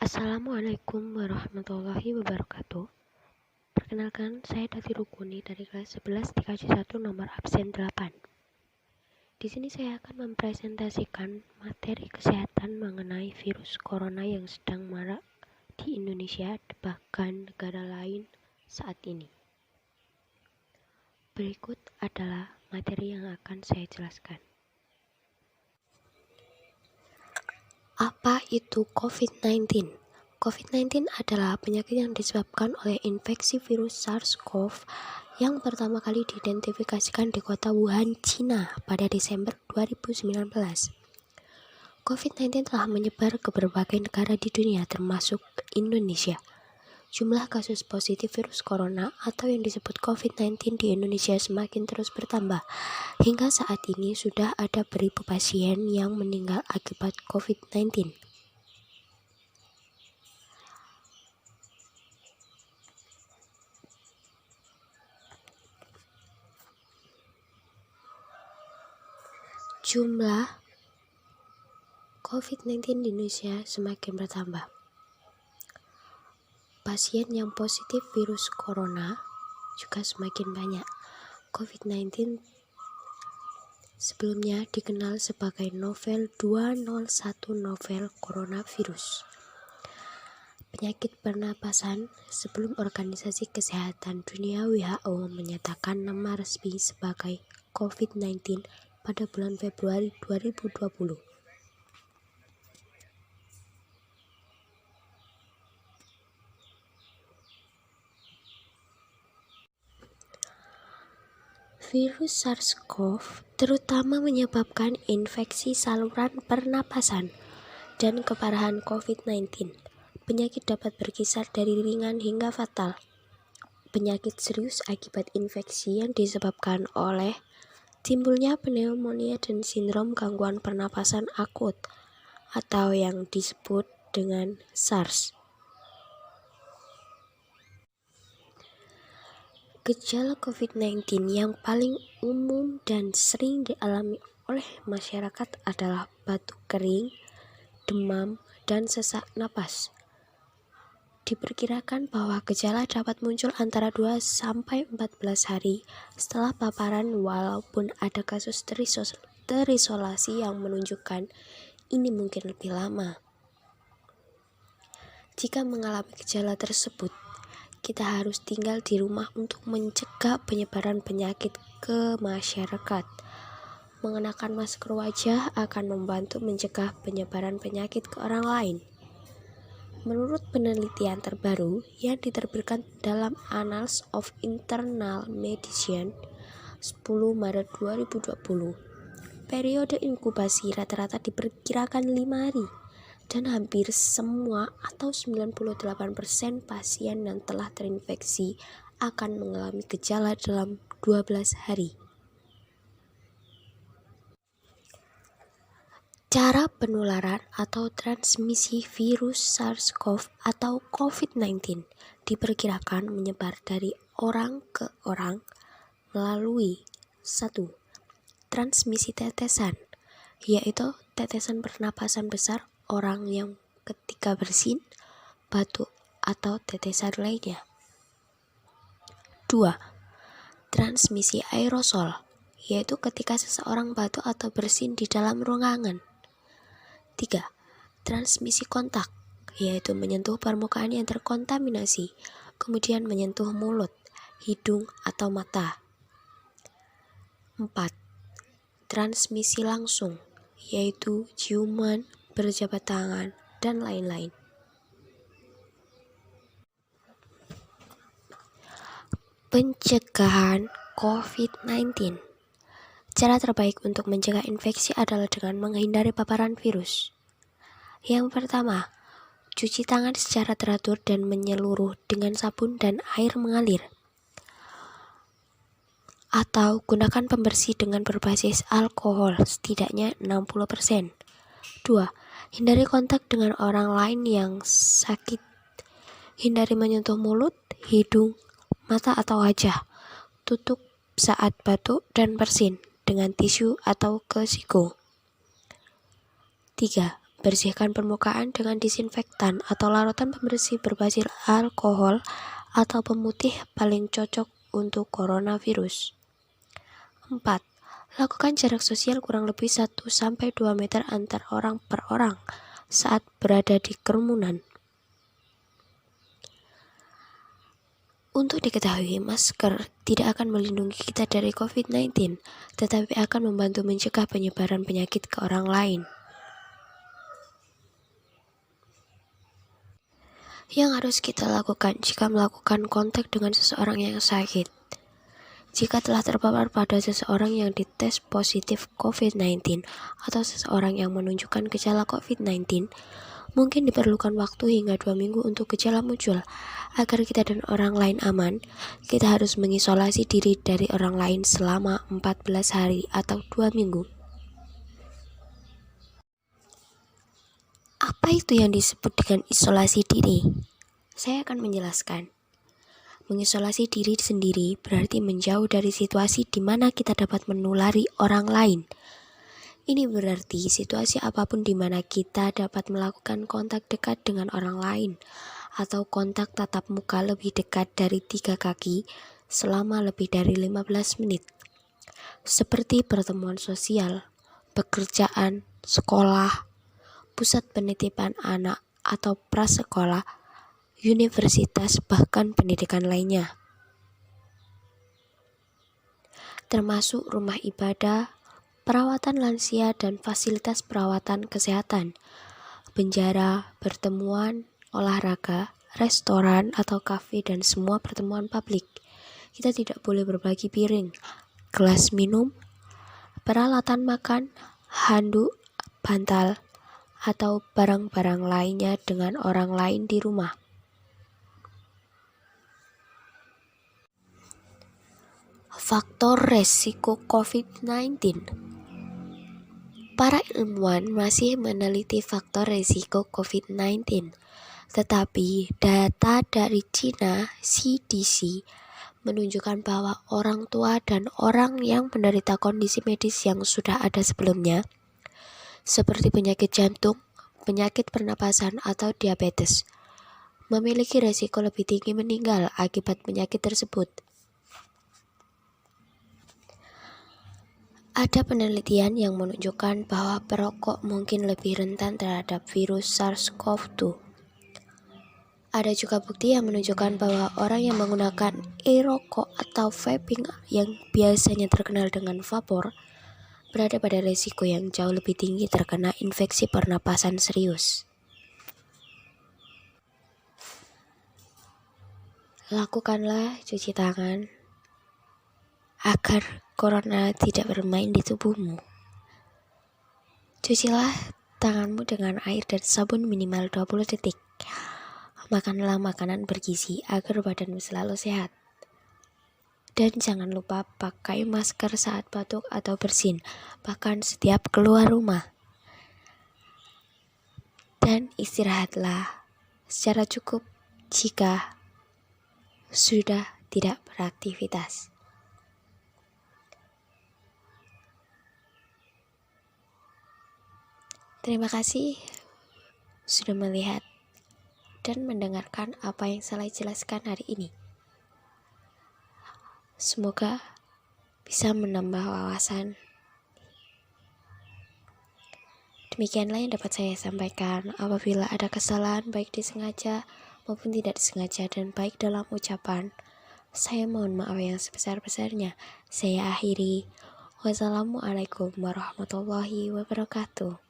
Assalamualaikum warahmatullahi wabarakatuh. Perkenalkan, saya Davi Rukuni dari kelas 11 TKJ 1 nomor absen 8. Di sini saya akan mempresentasikan materi kesehatan mengenai virus corona yang sedang marak di Indonesia bahkan negara lain saat ini. Berikut adalah materi yang akan saya jelaskan. Apa itu COVID-19? COVID-19 adalah penyakit yang disebabkan oleh infeksi virus SARS-CoV yang pertama kali diidentifikasikan di kota Wuhan, China pada Desember 2019. COVID-19 telah menyebar ke berbagai negara di dunia termasuk Indonesia. Jumlah kasus positif virus corona atau yang disebut COVID-19 di Indonesia semakin terus bertambah. Hingga saat ini sudah ada beribu pasien yang meninggal akibat COVID-19. Jumlah COVID-19 di Indonesia semakin bertambah. Pasien yang positif virus corona juga semakin banyak. COVID-19 sebelumnya dikenal sebagai novel 201 novel coronavirus. Penyakit pernapasan sebelum Organisasi Kesehatan Dunia WHO menyatakan nama resmi sebagai COVID-19 pada bulan Februari 2020. Virus SARS-CoV terutama menyebabkan infeksi saluran pernapasan dan keparahan COVID-19. Penyakit dapat berkisar dari ringan hingga fatal. Penyakit serius akibat infeksi yang disebabkan oleh timbulnya pneumonia dan sindrom gangguan pernapasan akut atau yang disebut dengan SARS. Gejala COVID-19 yang paling umum dan sering dialami oleh masyarakat adalah batuk kering, demam, dan sesak napas. Diperkirakan bahwa gejala dapat muncul antara 2-14 hari setelah paparan walaupun ada kasus terisolasi yang menunjukkan ini mungkin lebih lama. Jika mengalami gejala tersebut, kita harus tinggal di rumah untuk mencegah penyebaran penyakit ke masyarakat. Mengenakan masker wajah akan membantu mencegah penyebaran penyakit ke orang lain. Menurut penelitian terbaru yang diterbitkan dalam Annals of Internal Medicine 10 Maret 2020, periode inkubasi rata-rata diperkirakan 5 hari. Dan hampir semua atau 98% pasien yang telah terinfeksi akan mengalami gejala dalam 12 hari. Cara penularan atau transmisi virus SARS-CoV atau COVID-19 diperkirakan menyebar dari orang ke orang melalui 1. Transmisi tetesan, yaitu tetesan pernapasan besar orang yang ketika bersin, batuk, atau tetesan lainnya. 2. Transmisi aerosol, yaitu ketika seseorang batuk atau bersin di dalam ruangan. 3. Transmisi kontak, yaitu menyentuh permukaan yang terkontaminasi, kemudian menyentuh mulut, hidung, atau mata. 4. Transmisi langsung, yaitu ciuman, berjabat tangan, dan lain-lain. Pencegahan COVID-19. Cara terbaik untuk mencegah infeksi adalah dengan menghindari paparan virus. Yang pertama, cuci tangan secara teratur dan menyeluruh dengan sabun dan air mengalir. Atau gunakan pembersih dengan berbasis alkohol setidaknya 60%. 2. Hindari kontak dengan orang lain yang sakit. Hindari menyentuh mulut, hidung, mata atau wajah. Tutup saat batuk dan bersin dengan tisu atau ke siku. 3. Bersihkan permukaan dengan disinfektan atau larutan pembersih berbasis alkohol atau pemutih paling cocok untuk coronavirus. 4. Lakukan jarak sosial kurang lebih 1-2 meter antar orang per orang saat berada di kerumunan. Untuk diketahui, masker tidak akan melindungi kita dari COVID-19, tetapi akan membantu mencegah penyebaran penyakit ke orang lain. Yang harus kita lakukan jika melakukan kontak dengan seseorang yang sakit. Jika telah terpapar pada seseorang yang dites positif COVID-19 atau seseorang yang menunjukkan gejala COVID-19, mungkin diperlukan waktu hingga 2 minggu untuk gejala muncul. Agar kita dan orang lain aman, kita harus mengisolasi diri dari orang lain selama 14 hari atau 2 minggu. Apa itu yang disebut dengan isolasi diri? Saya akan menjelaskan. Mengisolasi diri sendiri berarti menjauh dari situasi di mana kita dapat menulari orang lain. Ini berarti situasi apapun di mana kita dapat melakukan kontak dekat dengan orang lain atau kontak tatap muka lebih dekat dari 3 kaki selama lebih dari 15 menit. Seperti pertemuan sosial, pekerjaan, sekolah, pusat penitipan anak atau prasekolah, universitas, bahkan pendidikan lainnya. Termasuk rumah ibadah, perawatan lansia dan fasilitas perawatan kesehatan, penjara, pertemuan, olahraga, restoran atau kafe dan semua pertemuan publik. Kita tidak boleh berbagi piring, gelas minum, peralatan makan, handuk, bantal, atau barang-barang lainnya dengan orang lain di rumah. Faktor resiko COVID-19. Para ilmuwan masih meneliti faktor risiko COVID-19, tetapi data dari China CDC menunjukkan bahwa orang tua dan orang yang menderita kondisi medis yang sudah ada sebelumnya, seperti penyakit jantung, penyakit pernapasan, atau diabetes, memiliki risiko lebih tinggi meninggal akibat penyakit tersebut. Ada penelitian yang menunjukkan bahwa perokok mungkin lebih rentan terhadap virus SARS-CoV-2. Ada juga bukti yang menunjukkan bahwa orang yang menggunakan e-rokok atau vaping yang biasanya terkenal dengan vapor berada pada risiko yang jauh lebih tinggi terkena infeksi pernapasan serius. Lakukanlah cuci tangan agar corona tidak bermain di tubuhmu. Cucilah tanganmu dengan air dan sabun minimal 20 detik. Makanlah makanan bergizi agar badanmu selalu sehat. Dan jangan lupa pakai masker saat batuk atau bersin, bahkan setiap keluar rumah. Dan istirahatlah secara cukup jika sudah tidak beraktivitas. Terima kasih sudah melihat dan mendengarkan apa yang saya jelaskan hari ini. Semoga bisa menambah wawasan. Demikianlah yang dapat saya sampaikan. Apabila ada kesalahan baik disengaja maupun tidak disengaja dan baik dalam ucapan, saya mohon maaf yang sebesar-besarnya. Saya akhiri. Wassalamualaikum warahmatullahi wabarakatuh.